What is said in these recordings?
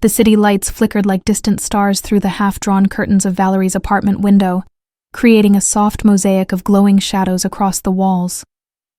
The city lights flickered like distant stars through the half-drawn curtains of Valerie's apartment window, creating a soft mosaic of glowing shadows across the walls.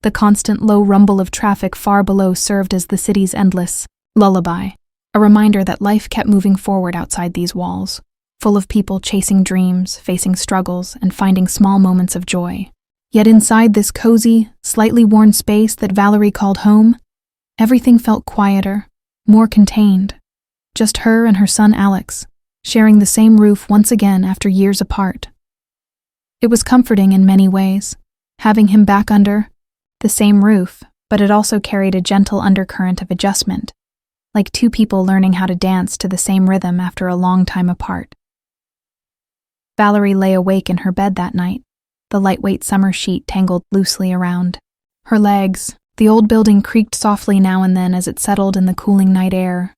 The constant low rumble of traffic far below served as the city's endless lullaby, a reminder that life kept moving forward outside these walls, full of people chasing dreams, facing struggles, and finding small moments of joy. Yet inside this cozy, slightly worn space that Valerie called home, everything felt quieter, more contained. Just her and her son Alex, sharing the same roof once again after years apart. It was comforting in many ways, having him back under the same roof, but it also carried a gentle undercurrent of adjustment, like two people learning how to dance to the same rhythm after a long time apart. Valerie lay awake in her bed that night, the lightweight summer sheet tangled loosely around her legs. The old building creaked softly now and then as it settled in the cooling night air,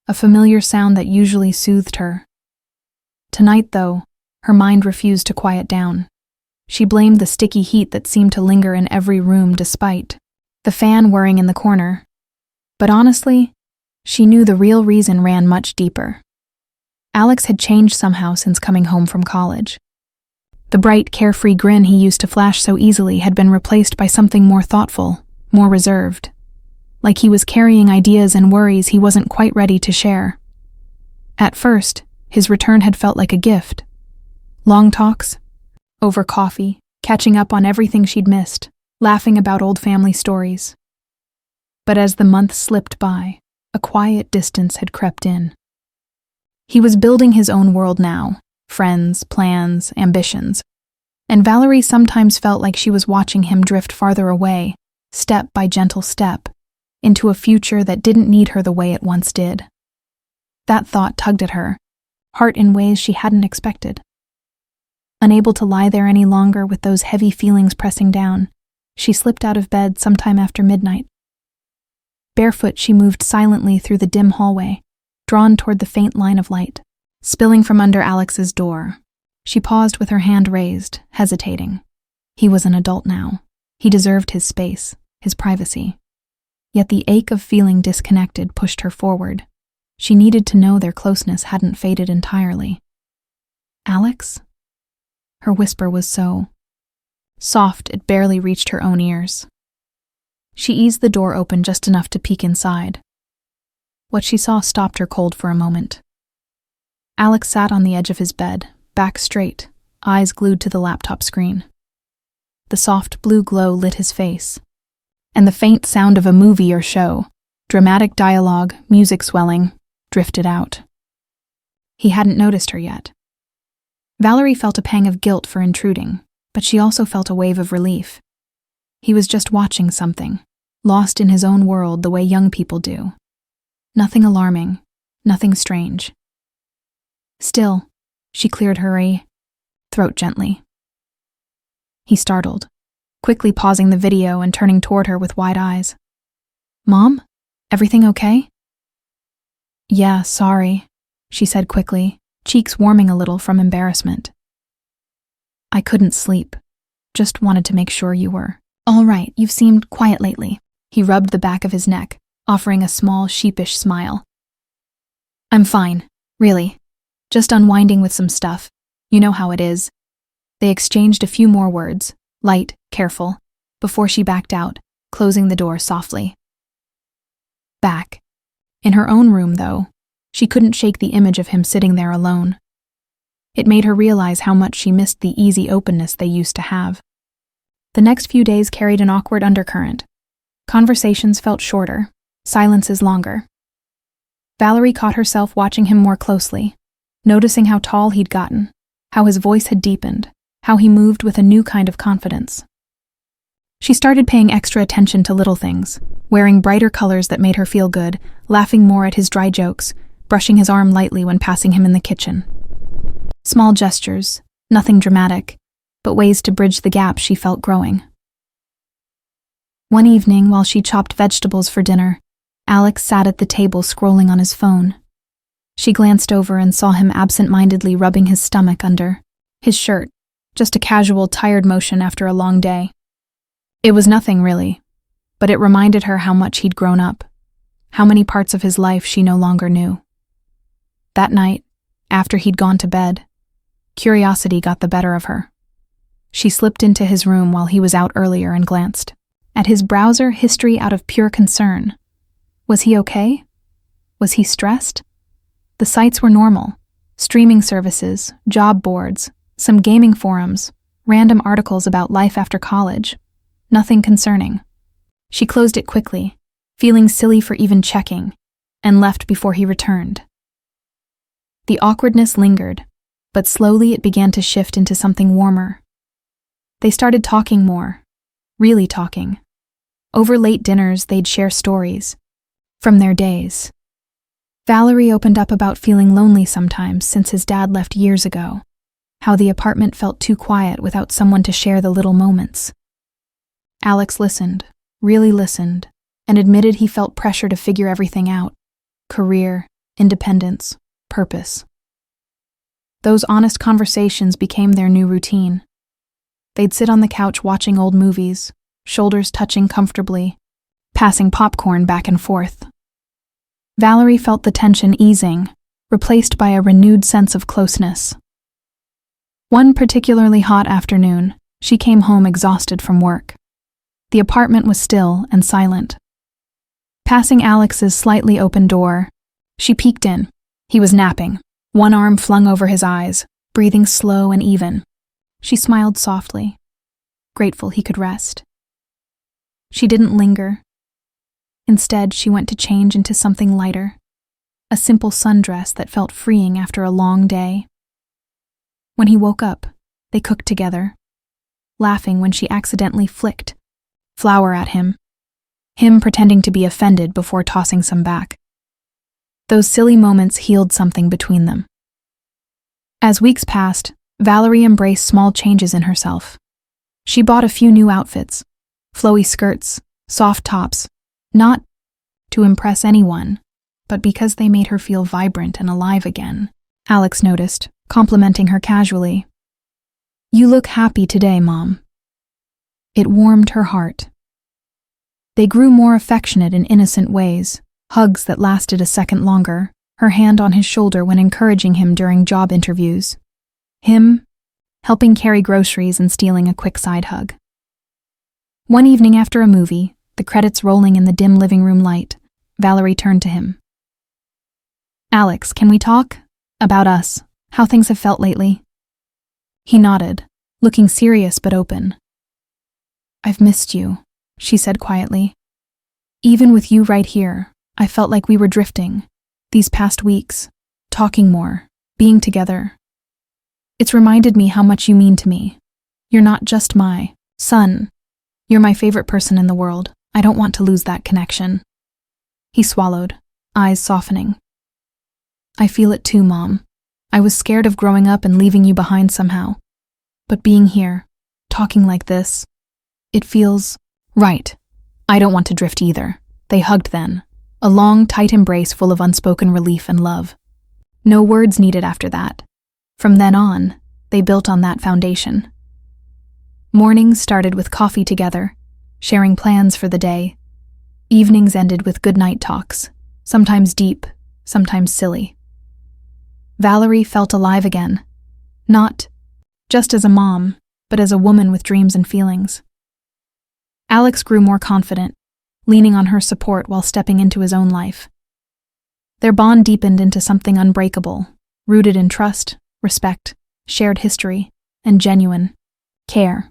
a familiar sound that usually soothed her. Tonight, though, her mind refused to quiet down. She blamed the sticky heat that seemed to linger in every room despite the fan whirring in the corner. But honestly, she knew the real reason ran much deeper. Alex had changed somehow since coming home from college. The bright, carefree grin he used to flash so easily had been replaced by something more thoughtful, more reserved. Like he was carrying ideas and worries he wasn't quite ready to share. At first, his return had felt like a gift. Long talks, over coffee, catching up on everything she'd missed, laughing about old family stories. But as the months slipped by, a quiet distance had crept in. He was building his own world now, friends, plans, ambitions, and Valerie sometimes felt like she was watching him drift farther away, step by gentle step, into a future that didn't need her the way it once did. That thought tugged at her, heart in ways she hadn't expected. Unable to lie there any longer with those heavy feelings pressing down, she slipped out of bed sometime after midnight. Barefoot, she moved silently through the dim hallway, drawn toward the faint line of light, spilling from under Alex's door. She paused with her hand raised, hesitating. He was an adult now. He deserved his space, his privacy. Yet the ache of feeling disconnected pushed her forward. She needed to know their closeness hadn't faded entirely. Alex? Her whisper was so soft it barely reached her own ears. She eased the door open just enough to peek inside. What she saw stopped her cold for a moment. Alex sat on the edge of his bed, back straight, eyes glued to the laptop screen. The soft blue glow lit his face, and the faint sound of a movie or show, dramatic dialogue, music swelling, drifted out. He hadn't noticed her yet. Valerie felt a pang of guilt for intruding, but she also felt a wave of relief. He was just watching something, lost in his own world the way young people do. Nothing alarming, nothing strange. Still, she cleared her throat gently. He startled, quickly pausing the video and turning toward her with wide eyes. "Mom? Everything okay?" "Yeah, sorry," she said quickly, cheeks warming a little from embarrassment. "I couldn't sleep. Just wanted to make sure you were all right. You've seemed quiet lately." He rubbed the back of his neck, offering a small, sheepish smile. "I'm fine, really. Just unwinding with some stuff. You know how it is." They exchanged a few more words, light, careful, before she backed out, closing the door softly. Back. In her own room, though, she couldn't shake the image of him sitting there alone. It made her realize how much she missed the easy openness they used to have. The next few days carried an awkward undercurrent. Conversations felt shorter, silences longer. Valerie caught herself watching him more closely, noticing how tall he'd gotten, how his voice had deepened, how he moved with a new kind of confidence. She started paying extra attention to little things, wearing brighter colors that made her feel good, laughing more at his dry jokes, brushing his arm lightly when passing him in the kitchen. Small gestures, nothing dramatic, but ways to bridge the gap she felt growing. One evening, while she chopped vegetables for dinner, Alex sat at the table scrolling on his phone. She glanced over and saw him absent-mindedly rubbing his stomach under his shirt, just a casual, tired motion after a long day. It was nothing, really, but it reminded her how much he'd grown up, how many parts of his life she no longer knew. That night, after he'd gone to bed, curiosity got the better of her. She slipped into his room while he was out earlier and glanced at his browser history out of pure concern. Was he okay? Was he stressed? The sites were normal. Streaming services, job boards, some gaming forums, random articles about life after college. Nothing concerning. She closed it quickly, feeling silly for even checking, and left before he returned. The awkwardness lingered, but slowly it began to shift into something warmer. They started talking more, really talking. Over late dinners, they'd share stories from their days. Valerie opened up about feeling lonely sometimes since his dad left years ago, how the apartment felt too quiet without someone to share the little moments. Alex listened, really listened, and admitted he felt pressure to figure everything out: career, independence, purpose. Those honest conversations became their new routine. They'd sit on the couch watching old movies, shoulders touching comfortably, passing popcorn back and forth. Valerie felt the tension easing, replaced by a renewed sense of closeness. One particularly hot afternoon, she came home exhausted from work. The apartment was still and silent. Passing Alex's slightly open door, she peeked in. He was napping, one arm flung over his eyes, breathing slow and even. She smiled softly, grateful he could rest. She didn't linger. Instead, she went to change into something lighter, a simple sundress that felt freeing after a long day. When he woke up, they cooked together, laughing when she accidentally flicked flour at him pretending to be offended before tossing some back. Those silly moments healed something between them. As weeks passed, Valerie embraced small changes in herself. She bought a few new outfits, flowy skirts, soft tops, not to impress anyone, but because they made her feel vibrant and alive again. Alex noticed, complimenting her casually. "You look happy today, Mom." It warmed her heart. They grew more affectionate in innocent ways, hugs that lasted a second longer, her hand on his shoulder when encouraging him during job interviews. Him helping carry groceries and stealing a quick side hug. One evening after a movie, the credits rolling in the dim living room light, Valerie turned to him. "Alex, can we talk? About us, how things have felt lately?" He nodded, looking serious but open. "I've missed you," she said quietly. "Even with you right here, I felt like we were drifting, these past weeks, talking more, being together. It's reminded me how much you mean to me. You're not just my son. You're my favorite person in the world. I don't want to lose that connection." He swallowed, eyes softening. "I feel it too, Mom. I was scared of growing up and leaving you behind somehow. But being here, talking like this, it feels right. I don't want to drift either." They hugged then, a long, tight embrace full of unspoken relief and love. No words needed after that. From then on, they built on that foundation. Mornings started with coffee together, sharing plans for the day. Evenings ended with goodnight talks, sometimes deep, sometimes silly. Valerie felt alive again, not just as a mom, but as a woman with dreams and feelings. Alex grew more confident, leaning on her support while stepping into his own life. Their bond deepened into something unbreakable, rooted in trust, respect, shared history, and genuine care.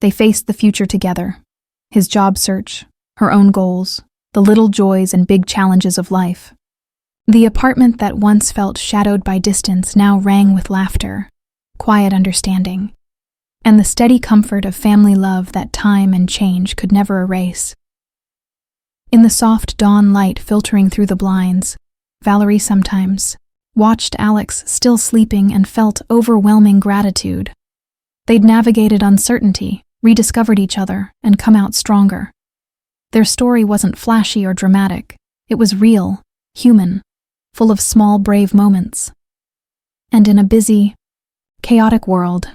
They faced the future together, his job search, her own goals, the little joys and big challenges of life. The apartment that once felt shadowed by distance now rang with laughter, quiet understanding, and the steady comfort of family love that time and change could never erase. In the soft dawn light filtering through the blinds, Valerie sometimes watched Alex still sleeping and felt overwhelming gratitude. They'd navigated uncertainty, rediscovered each other, and come out stronger. Their story wasn't flashy or dramatic. It was real, human, full of small, brave moments. And in a busy, chaotic world,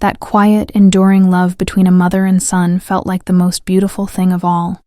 that quiet, enduring love between a mother and son felt like the most beautiful thing of all.